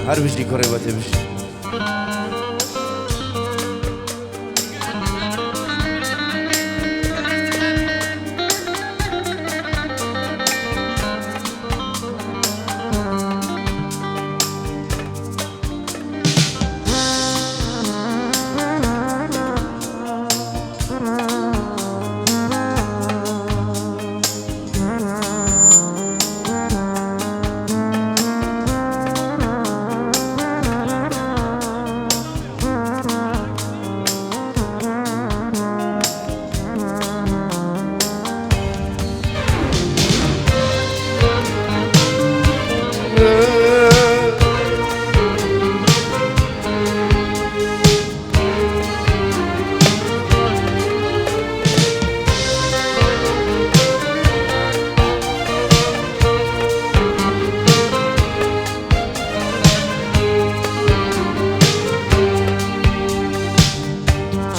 هر بشی کره باته بشی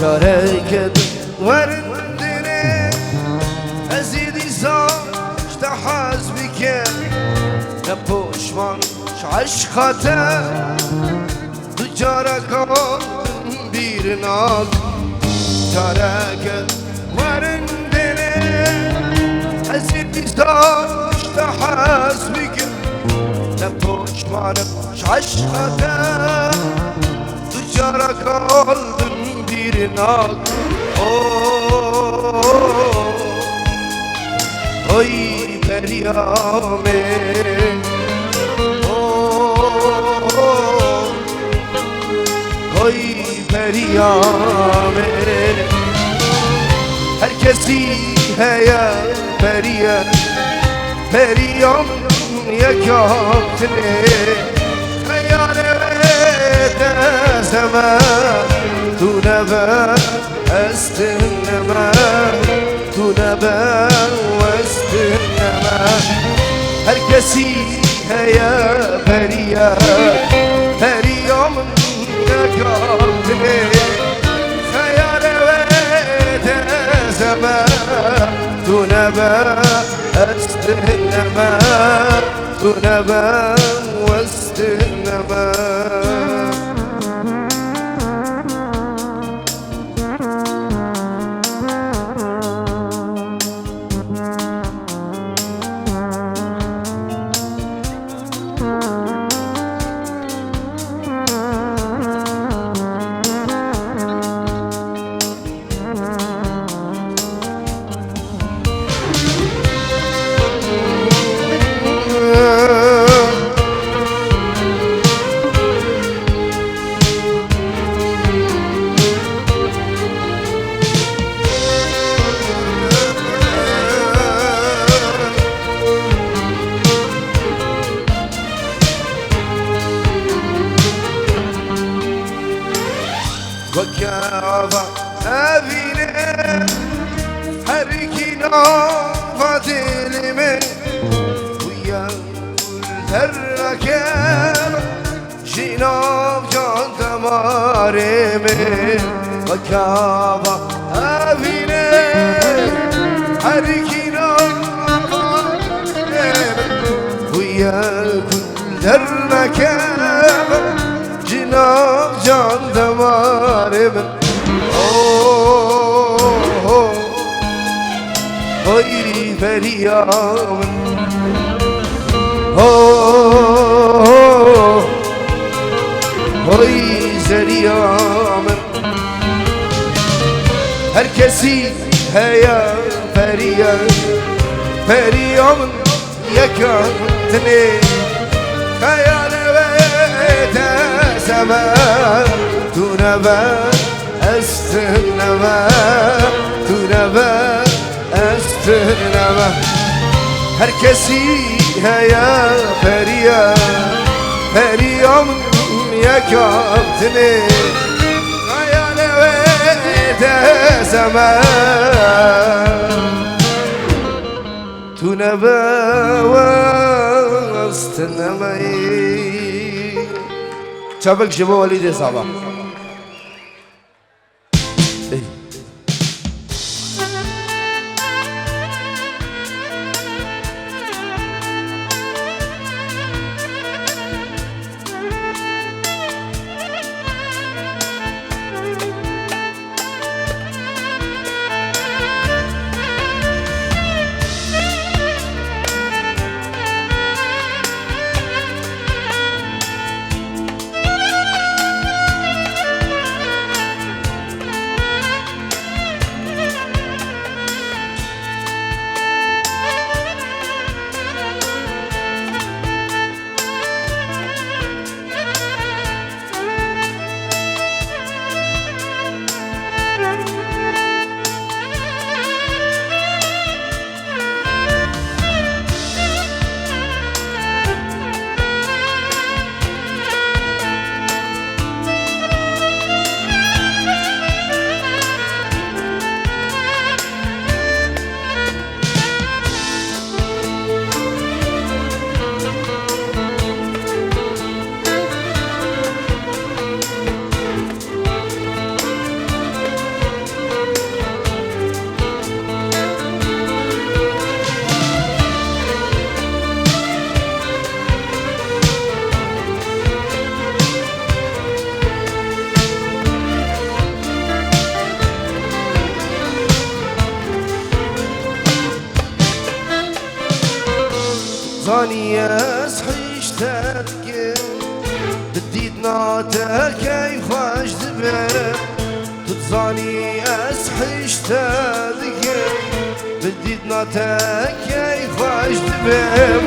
جارك ورندني أزيدي زاش تحاز بك نبوش من عشقته جارك بيرناك جارك ورندني أزيدي زاش تحاز بك نبوش من عشقته جارك birnak oy Meryem'e oy Meryem'e herkesi heye Meryem Meryem yakatne hayale de zaman تو نبر استنما تو نبر و استنما هر کسی هیا پریا پریام نگاهنه خیال وید زمان تو نبر استنما تو نبر و استنما وكافة أبينا حركنا فاتل من ويا الركاب جناب جان تماري من وكافة أبينا حركنا ويا الركاب جناب جان تماري من oy Meryem oy Meryem herkesi heya Meryem Meryem yakantni hayal ve zaman tu nebe استنما تو نبه استنما هر کسی هیا پریام یکاتنه خیال وید زمان تو نبه و استنمایی چابک شما ولید صحبا زاني أصحيش تركي بديت ناتا كيف خوش دبر تتزاني أصحيش تركي بديت ناتا كيف خوش دبر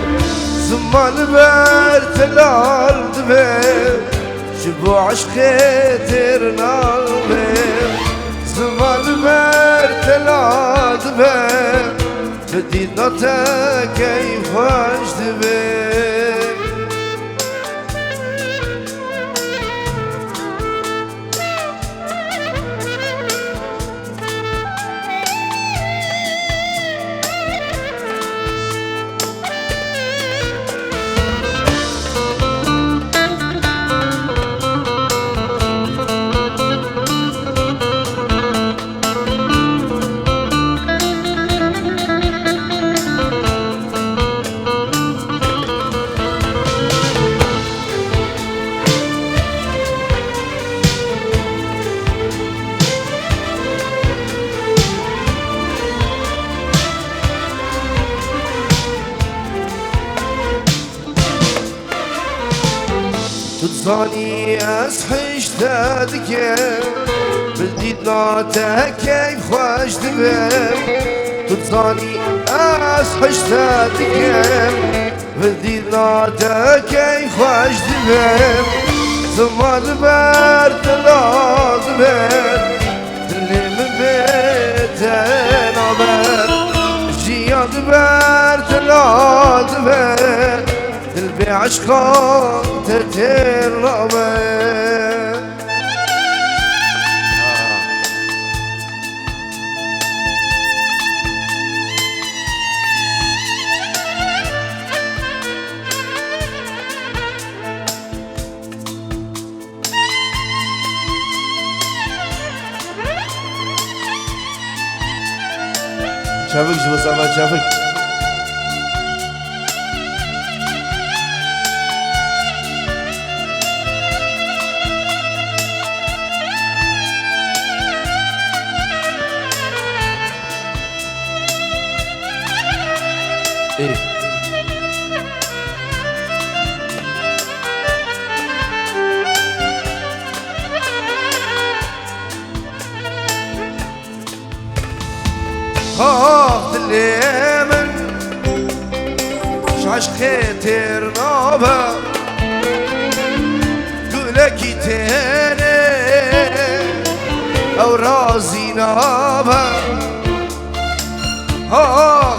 زمان برت الأرض بر جبو عشقي ترنابر زمان برت الأرض بر بديت ناتا كيف خوش دبر تتزاني أصحيش تادكي بديت ناتا كيف خوش دبر تتزاني أصحيش تادكي بديت ناتا كيف خوش دبر زمان برد لازمر دلي من بيتن عبر جياد برد لازمر دل بعشقا تترمى شافك شو سما شافك ايه دلي من عشقي ترنابه قولك تاني او رازي نابه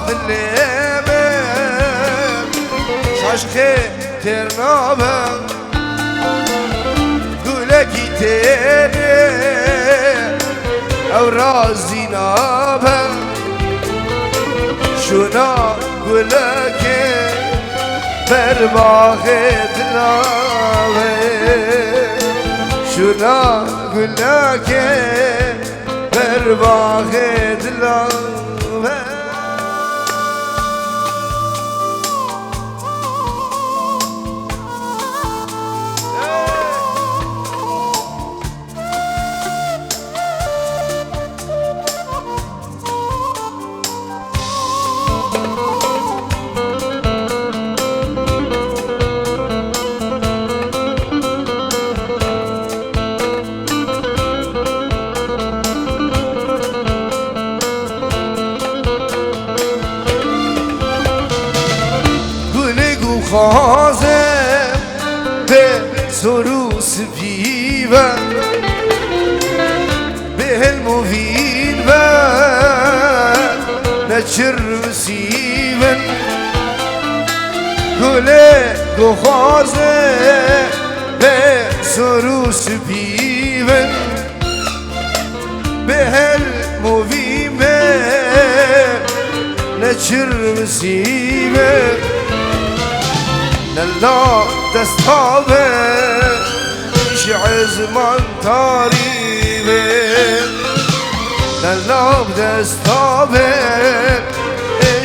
دلي من عشقي ترنابه قولك تاني او رازي نابه شونا قولك برباغ دلاوه شونا قولك برباغ دلاوه خوازم به سروس بیوه به الموین و نچر سیون گله خوازم به سروس بیوه به الموین و نچر سیون لله دستابه شعز من تاريبه لله دستابه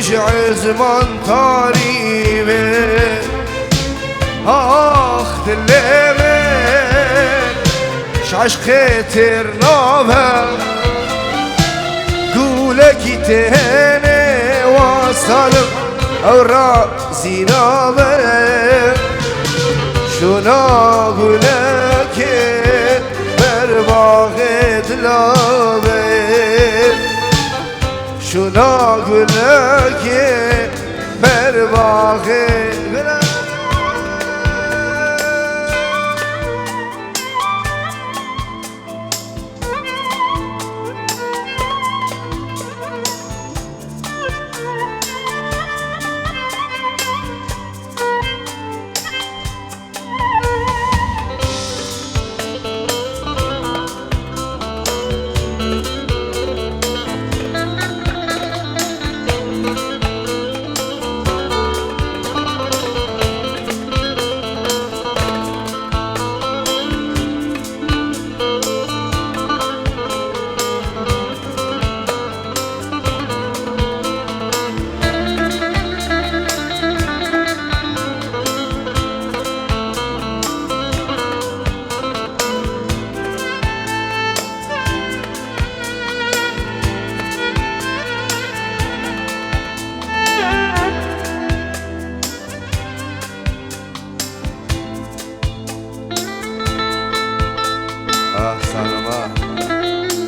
شعز من تاريبه آخ دلمه عشق ترنابه قولك تهني واصل او رازی نامه شونا گلکه بر باغ دلابه شونا گلکه بر باغ دلابه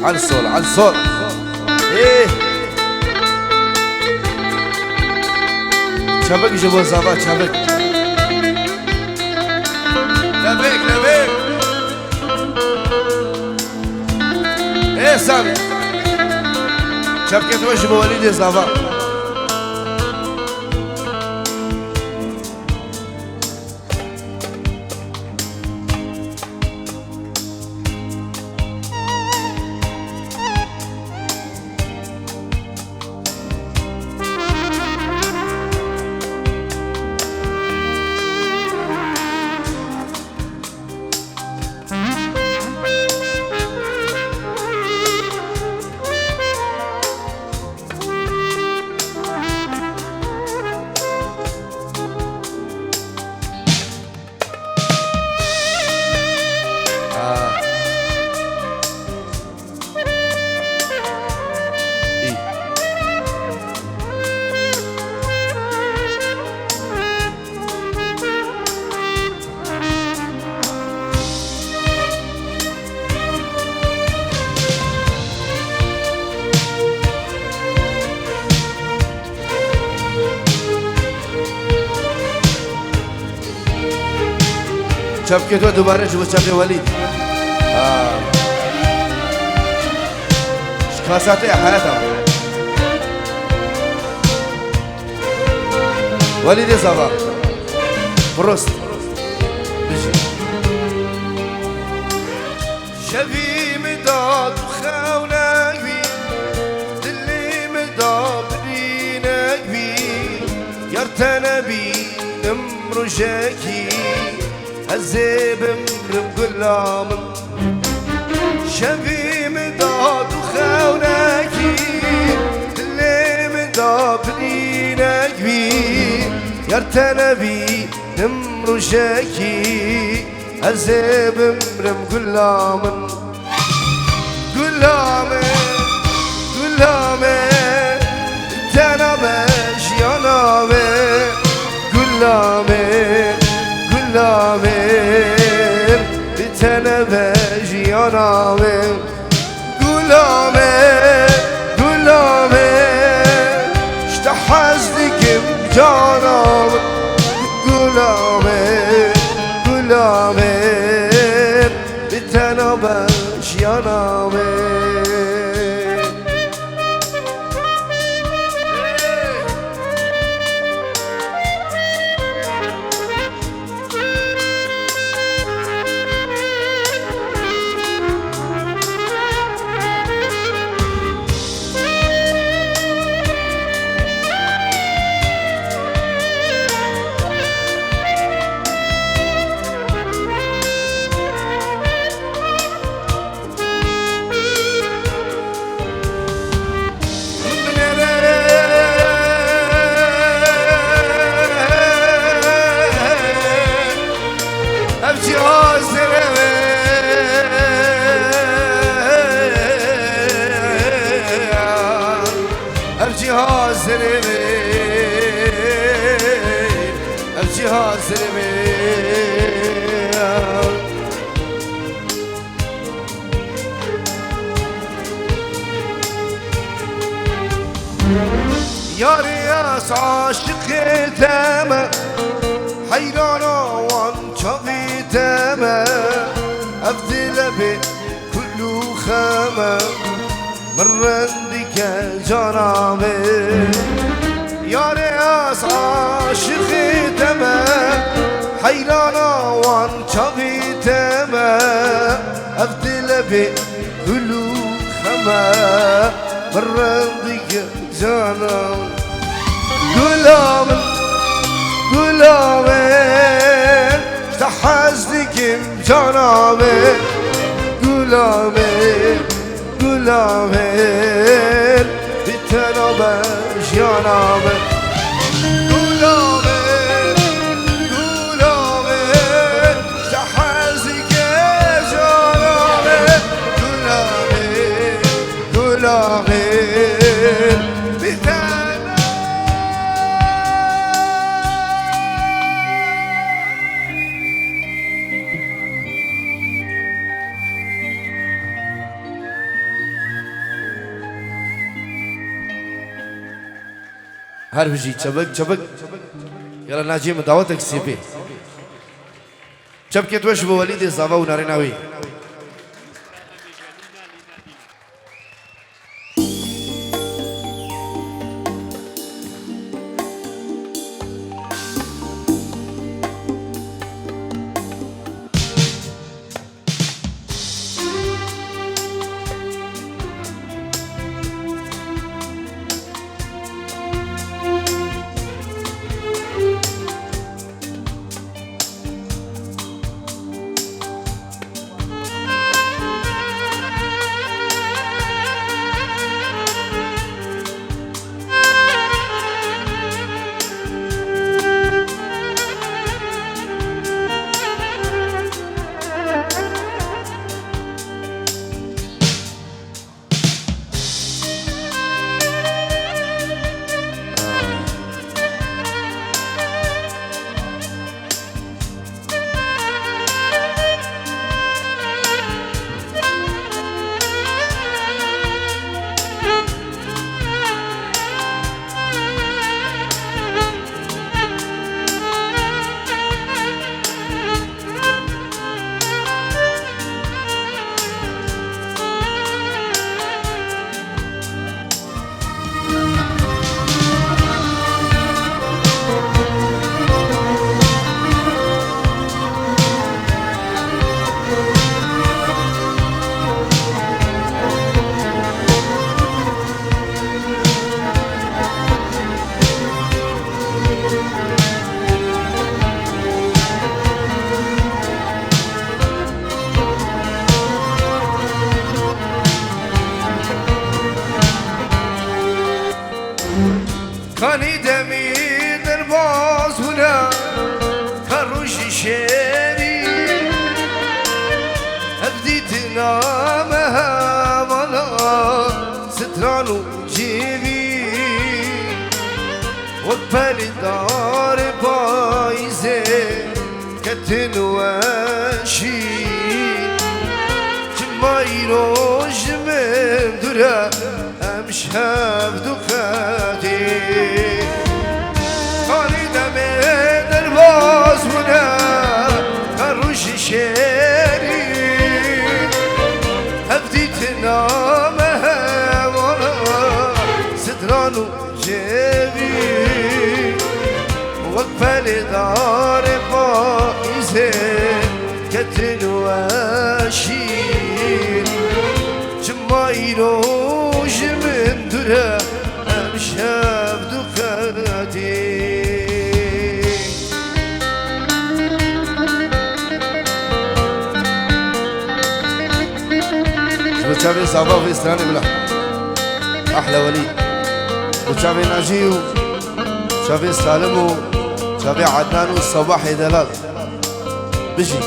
على الصول على الصول ايه çabuk جبو زابا çabuk لبيك لبيك ايه سامي شبكة وجه بوليد زابا شبكة تو دوباره جبو شبكة وليد شكاساتي حياتها وليد زبا بروست بيجي شبي مداد وخونك بي دلي مداد دينك بي يرتنا بي نمرو جاكي عذب امرم قلامن شبي مداد وخونكي اللي مداد دينك بي يرتنا بي نمرو شاكي عذب امرم قلامن قلامن قلامن تنبش يا نامن قلامن قلامين بتنبج يا نامين قلامين قلامين اشتحزتك بجانامين قلامين قلامين بتنبج يا نامين سلمي يا رياس عاشق تما حيرانا وان شافي تما أبدل بكل خما مرندك جنابي يا رياس عاشق تما حيرانا وان شافي تما أبدل بكل خما مرندك جنابي Gülabim Tahazdikim canabim Gülabim Biten o beş yanabim Gülabim Tahazdikim canabim Gülabim Biten هر بجي çabuk يلا ناجي من دعوتك سيبي شبكة وش بوليد الزابا وناريناوي Kani demidir bozuna Karuş şeri Evditina mehavana Sitranu civi Vakpeli dar paize Ketin veşi Cmayroş mendura Emşev dukati Kani demidir bozuna Karuş şeri Evditina mehavana Sitranu cevi Vakfeli dar paize Ketin veşin Cmayroş mendura Emşev dukati وتشافي صعبة في استراني بلا أحلى ولي وتشافي ناجيو شافي سالمو شافي عدنان والصباحي دلال بجي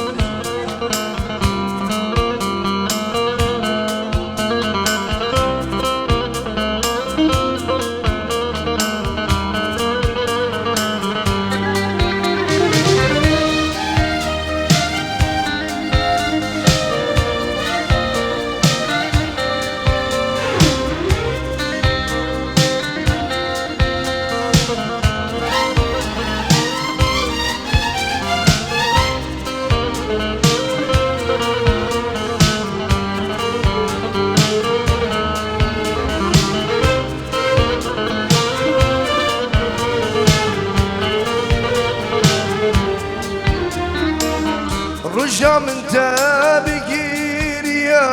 رجع من تابقير يا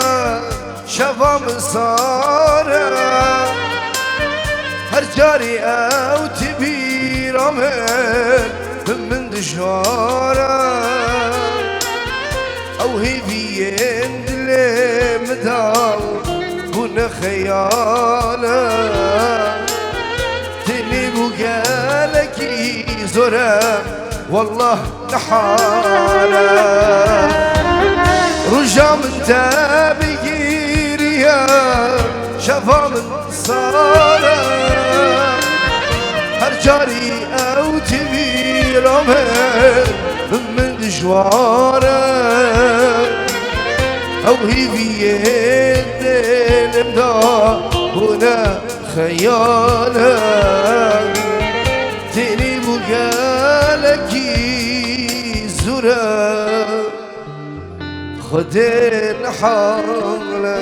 شفا من صارة هرجاري او تبير من دشوارة او هي بين دلي مداو كون خيالة تني بقالك زورة والله نحالة رجع من تابقير يا شفا من صارة هرجاري او تبير من دشوارة او هي بيد المدا هنا خيالة تاني بقالك زورة خدين حالة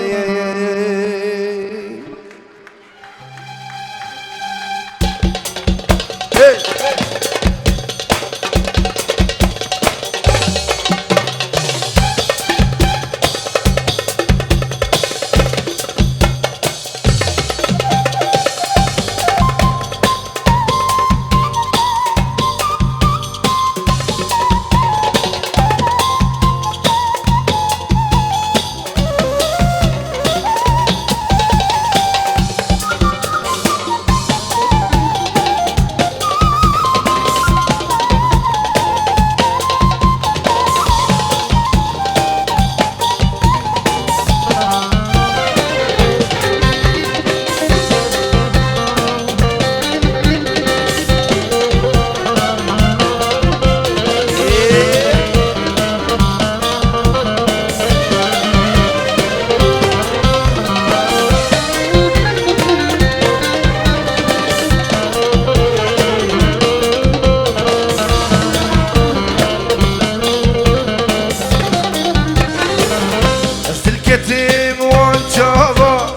الكتيم وانشابا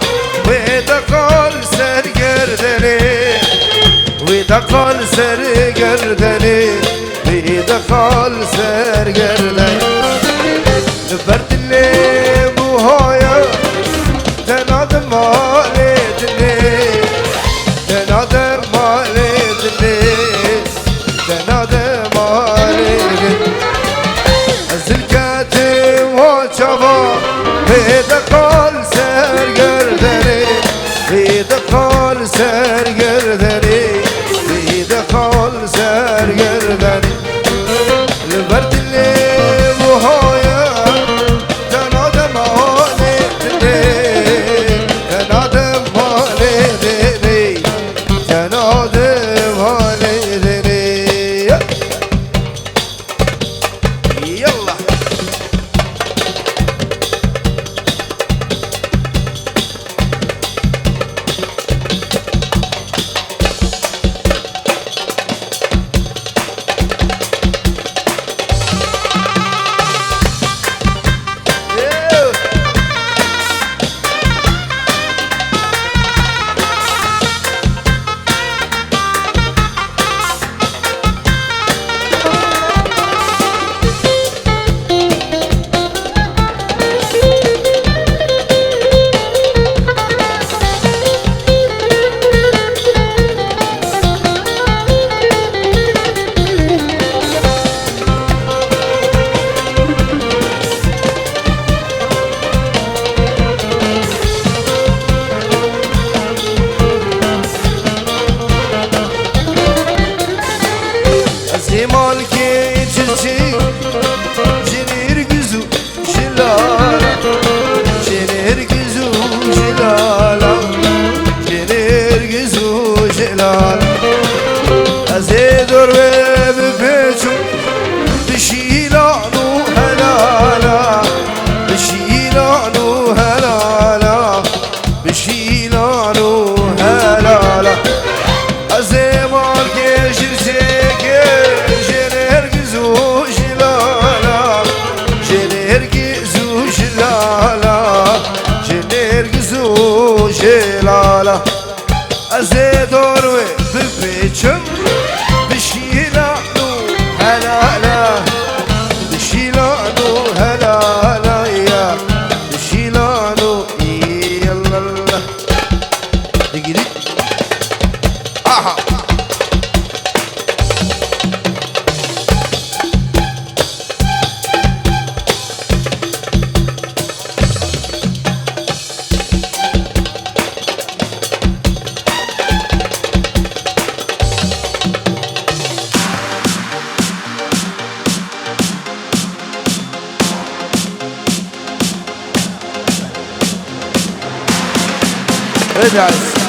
ويدقال سرقردني ويدقال سرقردني ويدقال سرقردني نفرد اللي بوهايا تنادم مالدني تنادم مالدني تنادم مالدني الكتيم وانشابا ويدقال سرقردني ويدقال سرقردني ويدقال سرقردني البرد اللي بوهايا تنادم والدني تنادم والدني تنادم والدني يلا مالكي تشي جنير جزو جلالا جنير جزو جلالا جنير جزو جلالا أزيدور وببيتو بشيلانو هلالا بشيلانو هلالا بشيلانو هلالا أزي مالكي شرشيكي جلالا أزيدور وببيتشم بشيلانو هلالا بشيلانو هلالا ادعس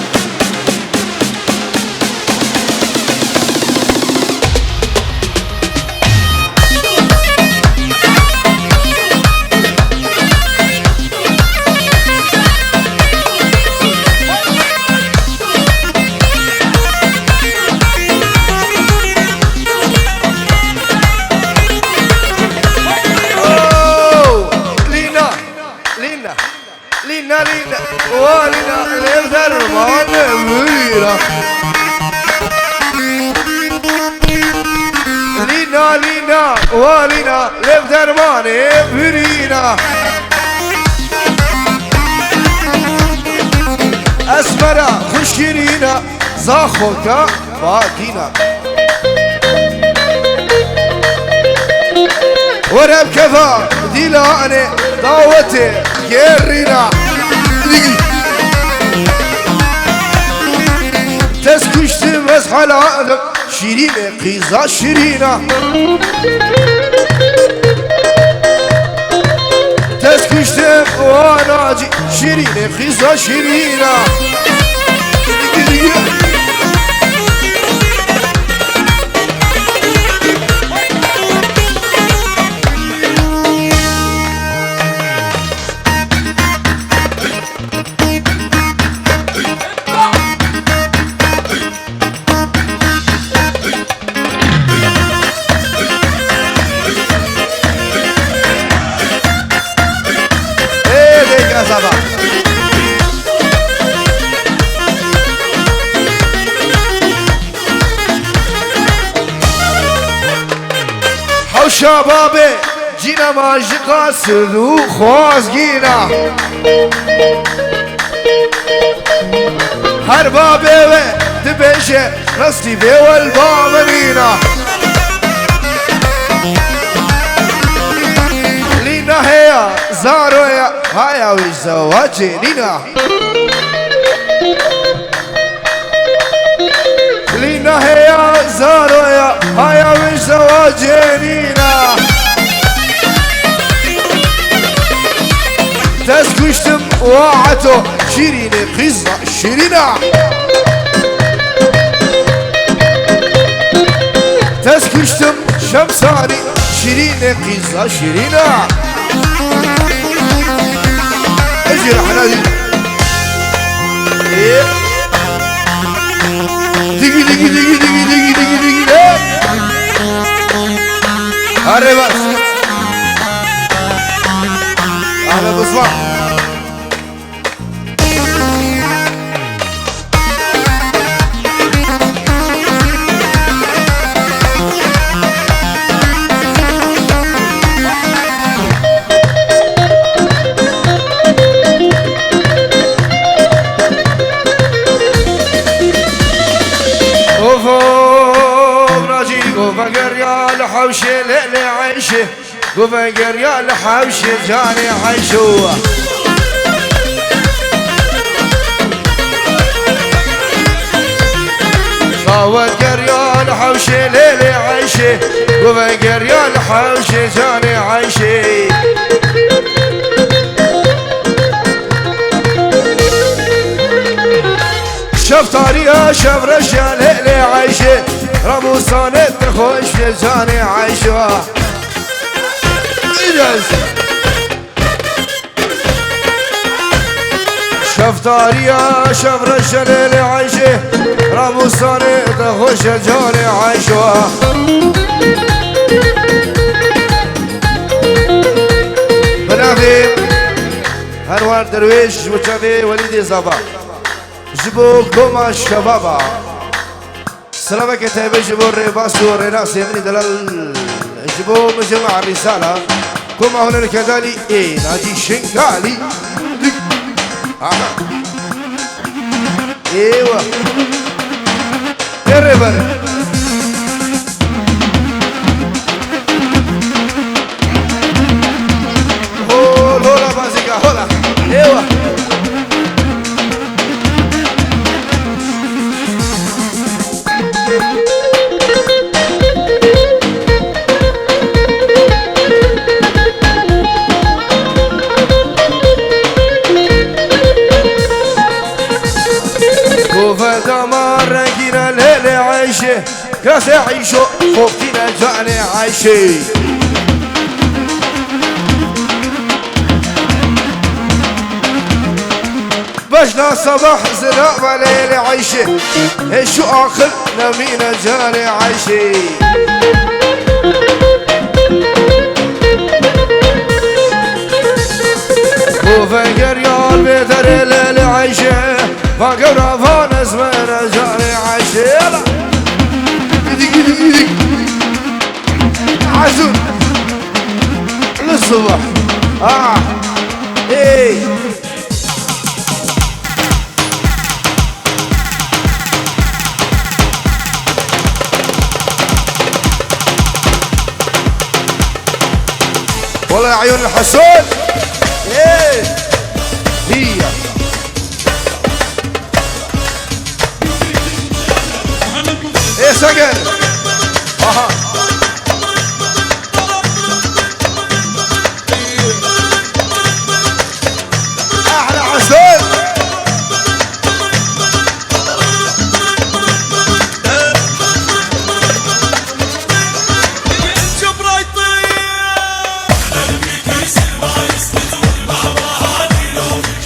لينا ولينا للدرمان بيرا لينا ولينا للدرمان بيرا اسمرا خشيرينا زاخوكا باقينا ورب كفا ديلاني دعوتي كيرينا تسكشتم بس حلالك شيرين قيزة شيرينة تسكشتم وانا جي شيرين قيزة شيرينة شبابي جينا ماجقا سلو خوازقينا هر بابي دبيشة رستي بي والبابرينا لينا هيا زارويا هيا وش زواجينينا لينا هيا زارويا هيا وش زواجينينا تسكشتم واعتو شيرين قزة شيرينة تسكشتم شمساني شيرين قزة شيرينة اجي رحنا دقي دقي دقي دقي دقي دقي دقي هاري بس اهلا بصباح حوشي ليلي عيشه وفقر يا الحوشي جاني عيشوه وفقر يا الحوشي ليلي عيشه وفقر يا الحوشي جاني عيشه شفتاري يا شفرش يا ليلي عيشه رموسانة تخوش في جاني عيشوها إجاز شفتاري يا شفر الشليل عيشه رموسانة تخوش جاني عيشوها بنافي هنوار درويش وشافي وليدي صبا جبو كوما الشبابا سلامك تابع جبو الرباس والرناس يعني دلال جبو مجمع الرسالة كما هنا كذلك ايه ناجي شنكالي ايوه تربر هولا بازيكا هولا ايوه كاسي عيشو خوفتنا جاني عايشي بجنا صباح زنابة ليلي عيشي شو آخر نمينا جاني عايشي وفنقر يال بيتر الليلي عيشي فنقر رفان اسمنا جاني عايشي يلا ايدك عزون للصبح ايه والله يا عيون الحسون ايه هي ايه سجن اها احلى حسون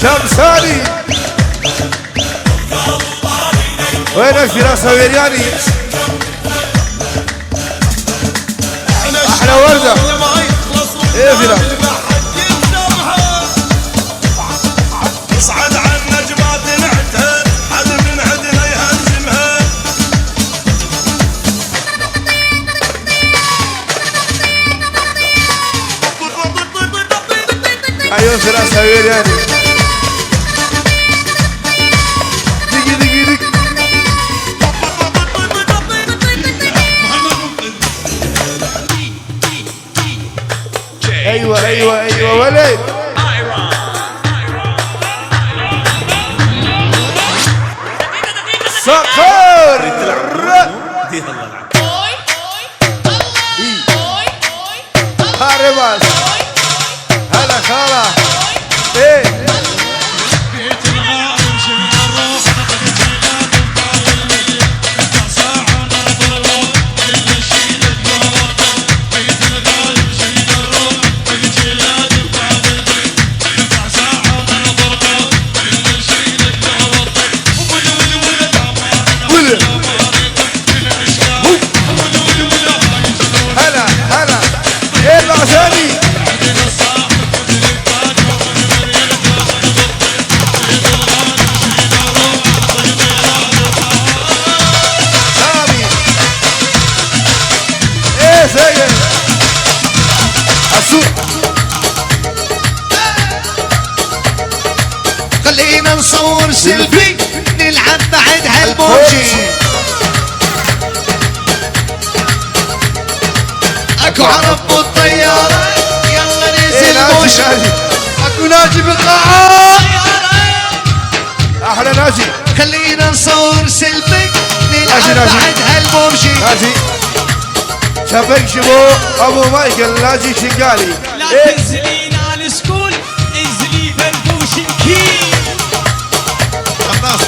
شمساني وينك فراس هويرياني احلى وردة ايه فراس اصعد عن نجمات نعتهد حد من عدنا يهزمها عيون فراس هويرياني ايوه ايوه ايوه ولد صقر هارباس هلا خاله ايه خلينا نصور سيلفي نلعب بعد هالبوجي اكو عرب بالطيارة يلا ننزل بوجي اكو ناجي بالقاعة احلى ناجي خلينا نصور سيلفي نلعب بعد هالبوجي ناجي شافك شبو ابو مايكل ناجي شقالي لا تنزلين على السكول انزلي فالبوش الكيل خلاص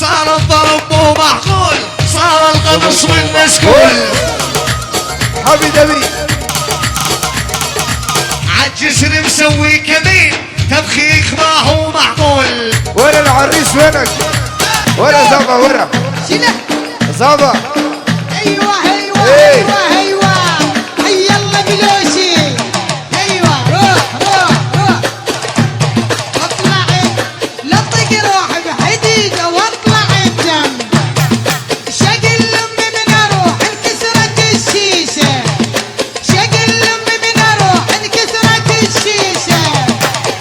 صار الضرب مو معقول صار القمص والمسكول حبيب ابي عالجسر مسوي كمين تبخيخ ما هو معقول وين العريس وينك؟ وين زابا وين؟ زابا ايوه ايوه إيه. ايوه ايوه هيا يلا بلوشي ايوه روح اطلعي لطقي روحي بحديده واطلعي الجنب شقل امي من اروح انكسرت الشيشه شقل امي من اروح انكسرت الشيشه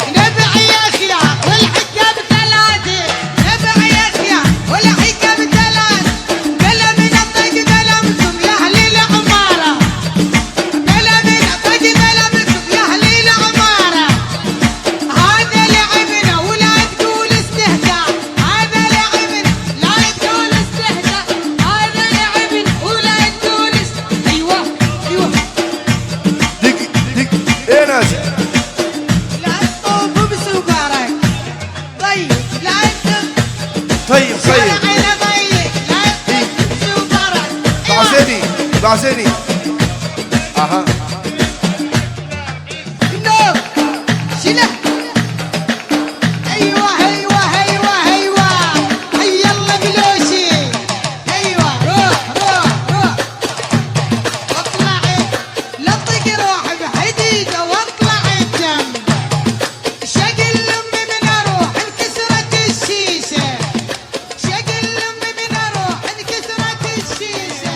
نبع يخيا والحكه بثلاثه نبع يخيا والحكه بثلاثه دلم نطق دلمتم يا اهل العمر راسيني اها النوم شيله ايوه ايوه ايوه ايوه حي الله بلوشي ايوه روح روح روح واطلعي لطق روح بحديده واطلعي الجنب شقل امي من اروح انكسرت الشيشه شقل امي من اروح انكسرت الشيشه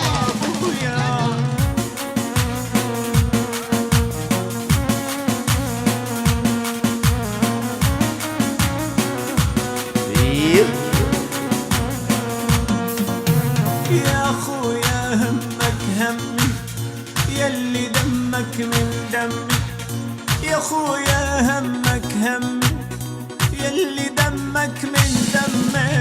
إيه. يا خويا همك همي يلي دمك من دمي يا خويا همك همي يلي دمك من دمي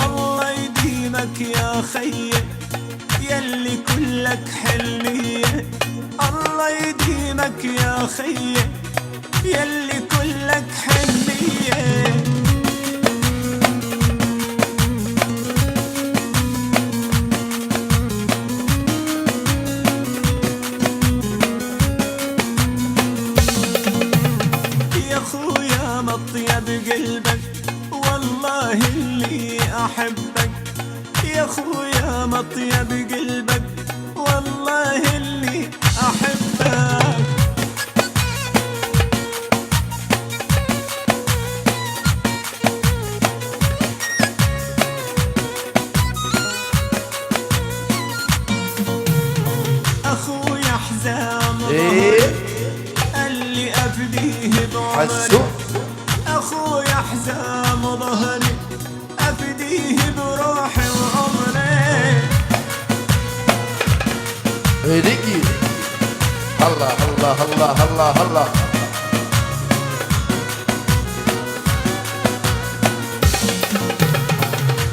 الله يديمك يا خيي يلي كلك حلية الله يديمك يا خيي يلي كلك حلية يا خويا مطيب قلبك والله اللي احبك يا خويا مطيب قلبك والله اللي احبك اخويا حزام ايه اللي افديه بعمري حسو اخويا حزام ظهري افديه بروحي وعمري هديكي الله الله الله الله الله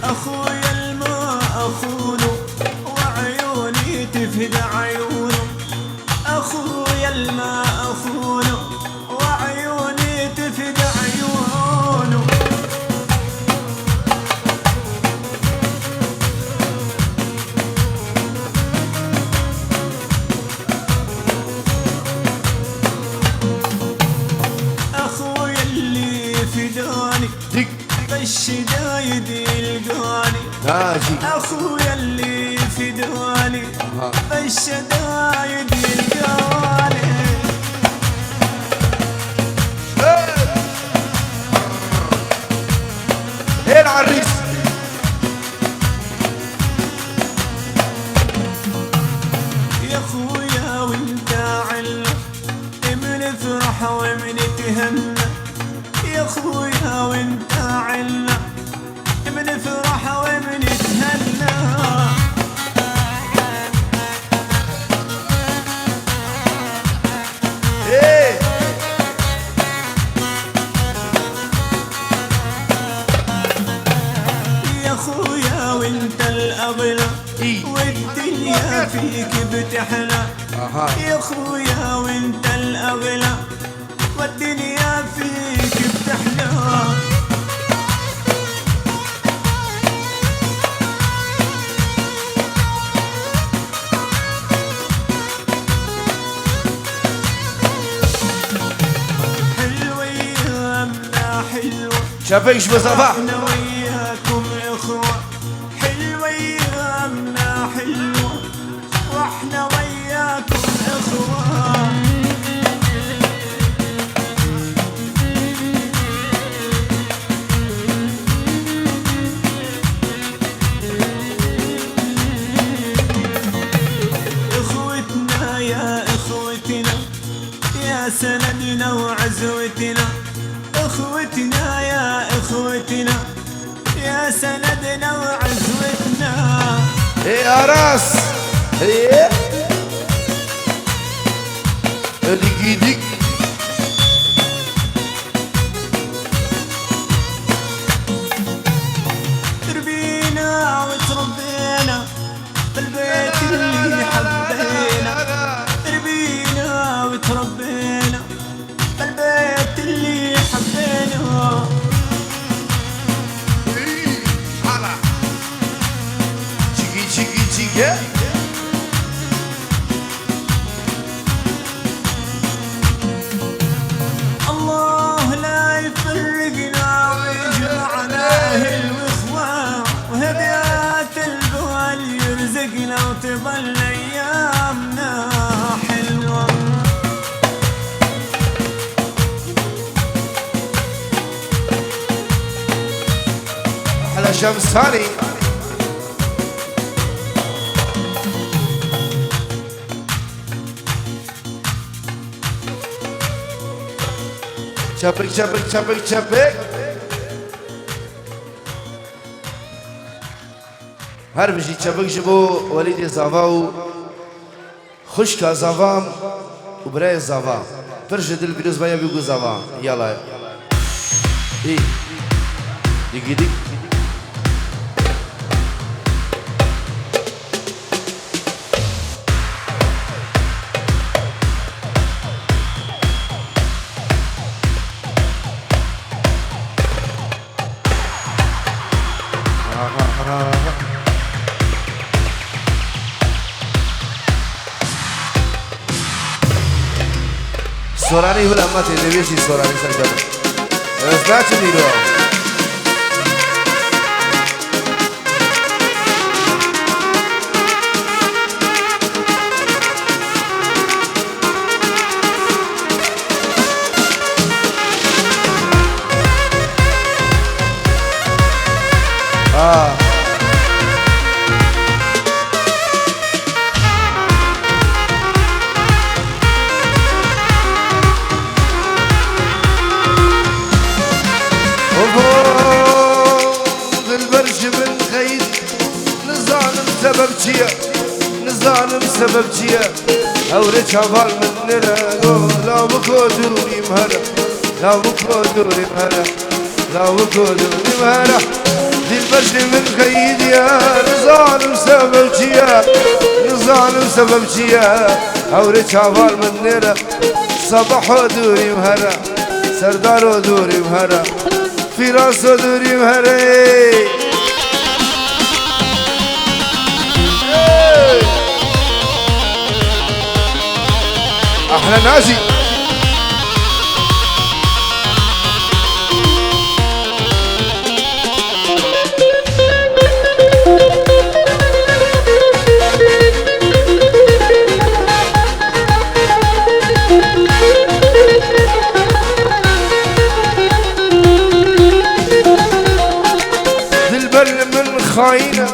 اخويا الماء اخونه وعيوني تفدى عيونه اخويا الماء اخونه وعيوني تفدى عيونه اخويا اللي فداني ديك بالشدايد يلقاني ناجي اخويا اللي فداني بالشدايد يلقاني ايه العريس يا خويا وانت عنا من فرح ومن تهنى يا خويا وانت عنا من فرح ومن تهنى ايه يا خويا وانت الاغلى إيه. والدنيا فيك بتحلى اها يا خويا وانت الاغلى والدنيا فيك بتحلى حلوة ايامنا حلوة شافيش بصباح احنا وياكم اخوة حلوة ايامنا حلوة واحنا وياكم اخوة اخوتنا يا اخوتنا يا سندنا وعزوتنا اخوتنا يا اخوتنا يا سندنا وعزوتنا ايه يا راس ايه ديك ديك تربينا وتربينا بالبيت اللي حبينا تربينا شمساني شبك شبك شبك شبك هر بجي شبك جبو وليد زافاو خشكا زافام وبراي زافا برجد البيروز بايا بيقو زافا يلا ايه ديك ديك سوراني هو لما تدبيشي سوراني سنجاب ازداتش ميرو نظالم سبب جيا أورج هفال من نرى لا بقدروني مهرة لا بقدروني مهرة لا بقدروني مهرة دي البرج من خيد يا نظالم سبب جيا نظالم سبب جيا أورج هفال من نرى صباح ودوري مهرة سردار ودوري مهرة في راس ودوري مهرة احلى نازي دلبر من خاينة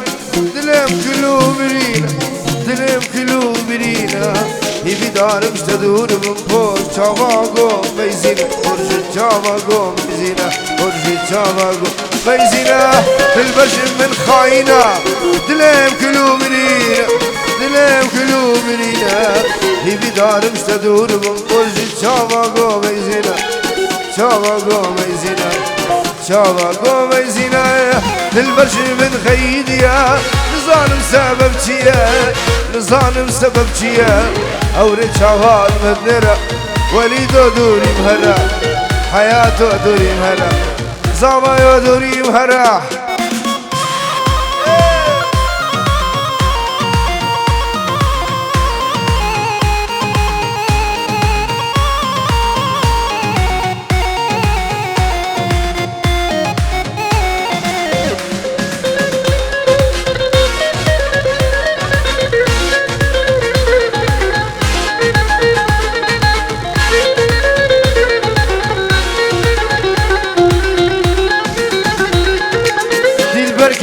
دلم قلوب رينا دلم قلوب رينا يبي دارم تدور من فوق شافاقو بيزينا برج شافاقو بيزينا برج شافاقو بيزينا البرج من خاينة دلم قلوب رينا دلم قلوب رينا يبي دارم تدور من برج شافاقو بيزينا شافاقو بيزينا شافاقو بيزينا البرج من خيديا نظالم سبب جيا نظالم سبب جيا أورد شوال مدنرة وليدو دوري مهرة حياته دوري مهرة زاما دوري مهرة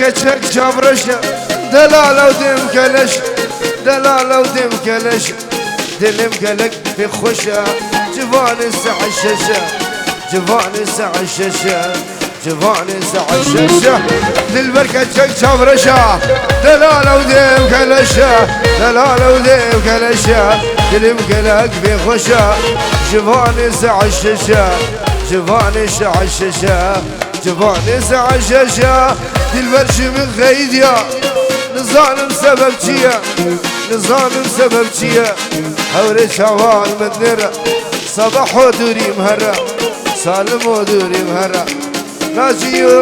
كشك جبرشة دلالة ودم كلش دلالة ودم كلش دلم كلك في خوشة جفان الساعة الشاشة جفان الساعة الشاشة جفان الساعة الشاشة دلبركة شك جبرشة دلالة ودم كلشة دلالة ودم كلشة دلم كلك في خوشة جفان الساعة الشاشة جفان الساعة الشاشة جفان الساعة الشاشة البرش من غيديا نظالم سبب جيا نظالم سبب جيا هوري شوال مدنرة صباح ودوري مهرة سالم ودوري مهرة ناجيو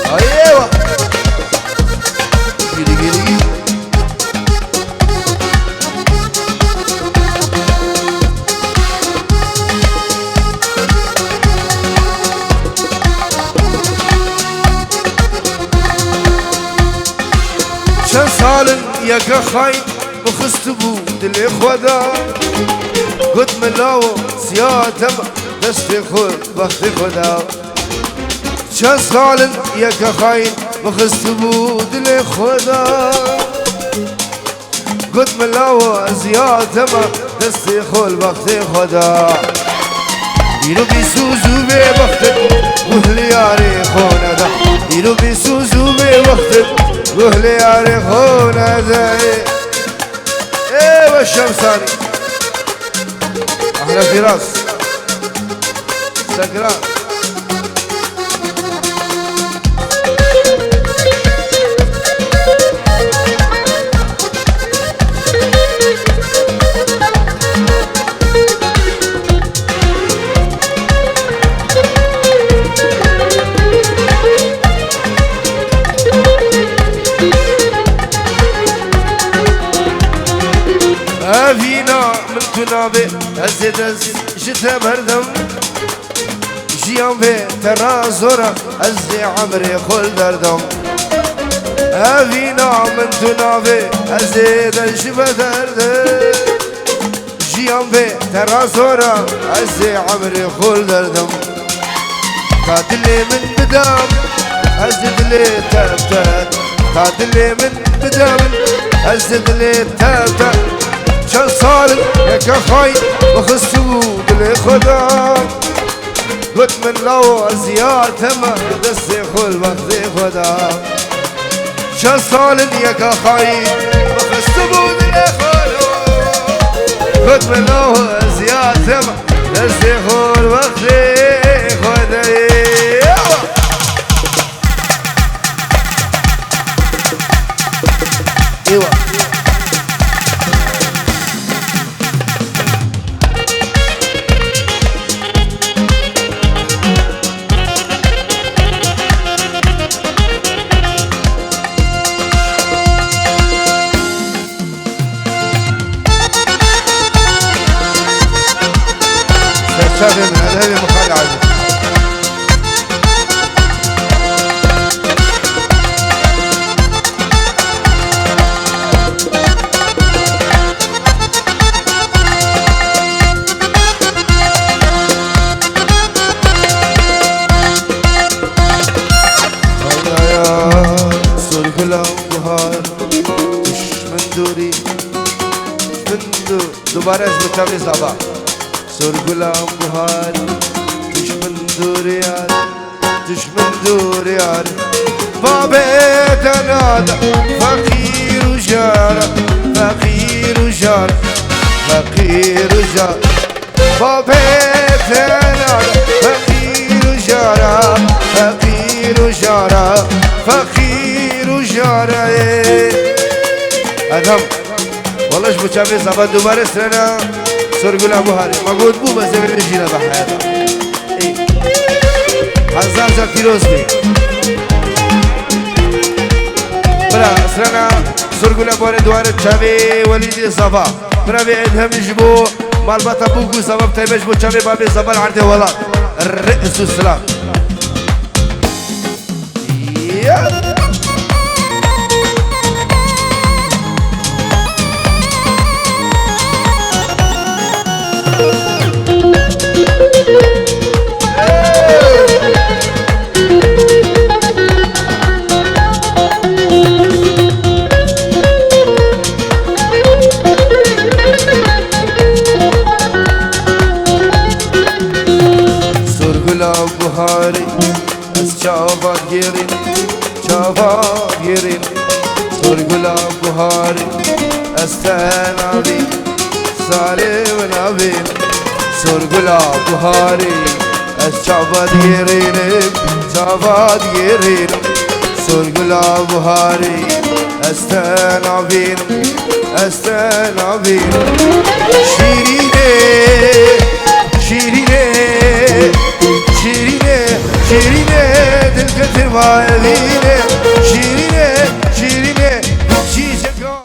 ايوه جيلي جيلي شن سالن يا خاين بخست بود دل خدا قد ملاو سیادم دست خود وقت خدا چه سال یک خاین بخست بود دل خدا قد ملاو سیادم دست خود وقت خدا اینو بیسوزو به وقت گهلیاری خونه ده اینو بیسوزو به وقت گهلیاری خونه ده ايه والشمساني احلى فراس سكران فينا من تنابي أزيد جتا بردم جيان بي ترى زورا أزي عمري خل دردم فينا من تنابي أزيد جتا بردم جيان بي ترى زورا أزي عمري خل دردم قاتلي من بدام أزيد لي تبتت قاتلي من بدام أزيد لي تبتت چند سال یک خواهی بخستو دل خدا گفت من لو زیادم دست خود وقت خدا چند سال یک خواهی بخستو دل خدا گفت من لو زیادم دست خود وقت خدا ایوه شاغل من هذه مخالي عزيز دوباره از متوی زبا سرگلام بهار دشمن دور یار دشمن دور یار بابه تنادا فقیر و جار فقیر و جار فقیر و جار بابه تنادا فقیر و جار فقیر و جار فقیر و جار ادم والله شو بتشافي زبان دوباره سنة سرقل أبو هاري موجود بو بس زمن الجينا بحياته إيه حزام جا فيروز بي بلا سنة سرقل أبو هاري دوباره تشافي وليدي صفا بلا بيعدهم يجبو مالبات أبوكو سبب تيمش بو تشافي بابي زبان عرضي ولا الرئيس والسلام بهاري از چاوان گیرین چاوان گیرین سرگل بهاري از تنابین سالی و نابین سرگل بهاري از چاوان گیرین چاوان گیرین سرگل بهاري از تنابین شیرینه